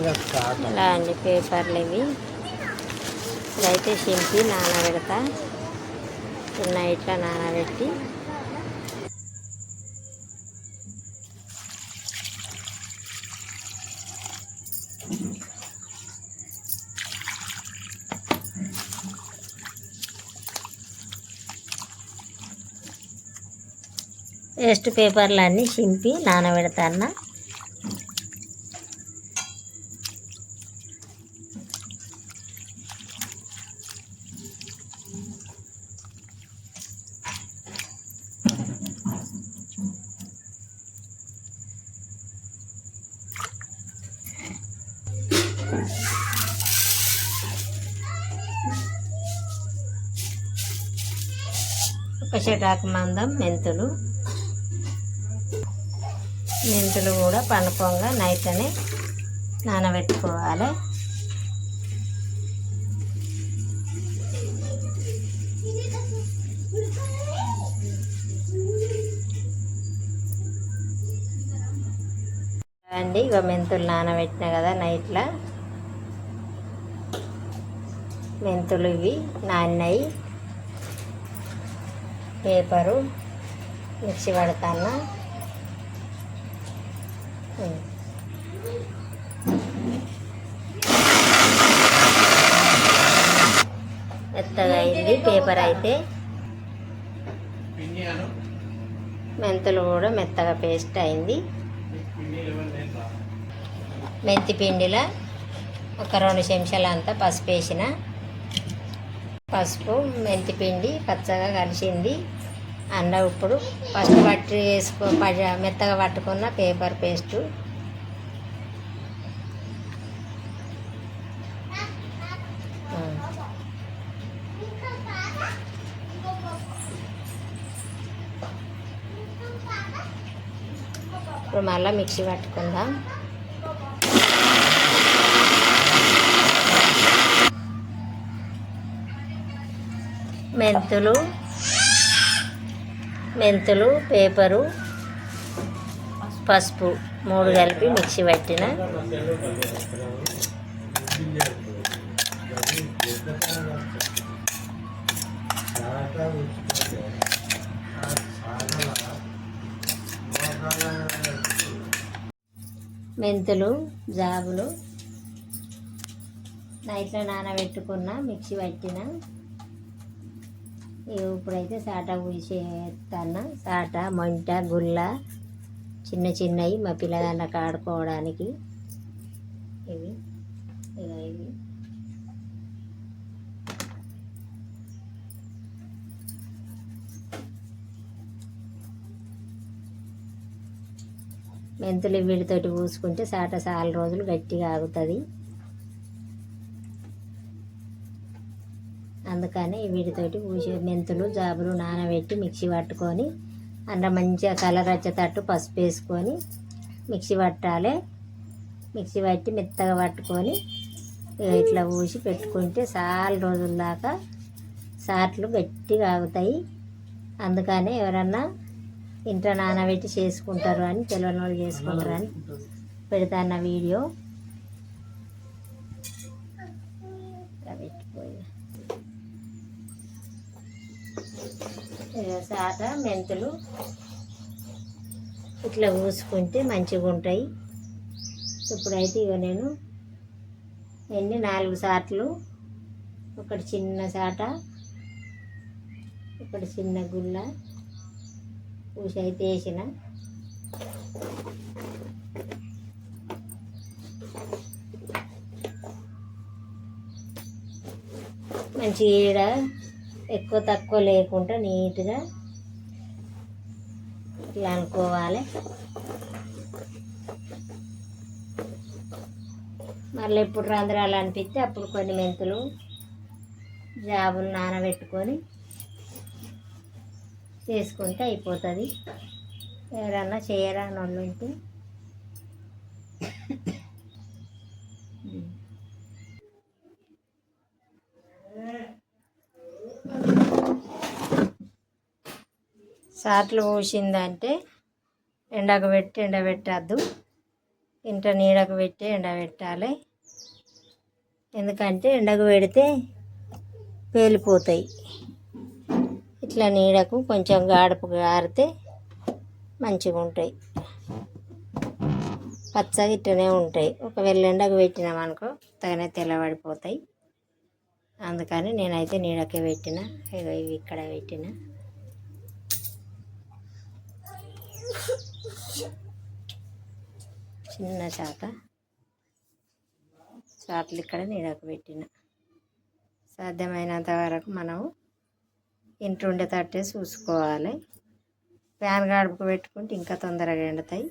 ఇలా అండి పేపర్లు ఇవి. ఇదైతే చింపి నానబెడతా. నైట్లో నానబెట్టి వేస్ట్ పేపర్లన్నీ చింపి నానబెడతాను. ఒక చెటాకు మందం మెంతులు కూడా పండుకోగా నైట్లోనే నానబెట్టుకోవాలి. అండి ఇక మెంతులు నానబెట్టినా కదా నైట్లో. మెంతులు ఇవి నానినాయి. పేపరు మిక్సీ పడతాను. మెత్తగా అయింది పేపర్ అయితే. మెంతులు కూడా మెత్తగా పేస్ట్ అయింది. మెంతి పిండిలో ఒక 2 చెంచాలు అంతా పసుపు వేసిన. పసుపు మెంతి పిండి పచ్చగా కలిసింది. ఇప్పుడు ఫస్ట్ మెత్తగా పట్టుకున్న పేపర్ పేస్టు ఇప్పుడు మళ్ళీ మిక్సీ పట్టుకుందాం. మెంతులు పేపరు పసుపు 3 కలిపి మిక్సీ పట్టిన. మెంతులు జాబులు నైట్లో నానబెట్టుకున్న మిక్సీ పట్టిన. ఇప్పుడైతే సాటా పూసేస్తాను. సాటా మంట గుల్ల చిన్నవి మా పిల్లగాళ్ళకి ఆడుకోవడానికి ఇవి. మెంతులు వీటితోటి పూసుకుంటే సాట చాలా రోజులు గట్టిగా ఆగుతుంది. అందుకని వీటితోటి మెంతులు జాబులు నానబెట్టి మిక్సీ పట్టుకొని అందులో మంచిగా కలర్ వచ్చేటట్టు పసుపు వేసుకొని మిక్సీ పట్టాలి. మిక్సీ పట్టి మెత్తగా పట్టుకొని ఇట్లా పూసి పెట్టుకుంటే చాలా రోజుల దాకా సాట్లు గట్టిగా ఆగుతాయి. అందుకని ఎవరన్నా ఇంట్లో నానబెట్టి చేసుకుంటారు అని తెలియని వాళ్ళు చేసుకుంటారు అని పెడతాన్న వీడియో. సాట మెంతులు ఇట్లా పూసుకుంటే మంచిగా ఉంటాయి. ఇప్పుడైతే నేను 4 సాట్లు, ఒకటి చిన్న సాట, ఒకటి చిన్న గుల్ల పూసి అయితే వేసిన. మంచిగా ఎక్కువ తక్కువ లేకుండా నీట్గా ఇట్లా అనుకోవాలి. మళ్ళీ ఎప్పుడు రంధ్రాలు అనిపిస్తే అప్పుడు కొన్ని మెంతులు జాబులు నానబెట్టుకొని చేసుకుంటే అయిపోతుంది. ఎవరన్నా చేయరాని వాళ్ళు ఉంటే సాట్లు పూసిందంటే ఎండబెట్టద్దు. ఇంట నీడకు పెట్టి ఎండబెట్టాలి. ఎందుకంటే ఎండకు పెడితే పేలిపోతాయి. ఇట్లా నీడకు కొంచెం గాడుపు గారితే మంచిగా ఉంటాయి. పచ్చగా ఇట్టనే ఉంటాయి. ఒకవేళ ఎండకు పెట్టినామనుకో తగనే తెల్లబడిపోతాయి. అందుకని నేనైతే నీడకే పెట్టిన. ఇవి ఇక్కడ పెట్టిన. చిన్న చాట్లు ఇక్కడ నీడకు పెట్టిన. సాధ్యమైనంత వరకు మనం ఇంట్లో ఉండేటట్టే చూసుకోవాలి. ఫ్యాన్ గడుపుకు పెట్టుకుంటే ఇంకా తొందరగా ఎండుతాయి.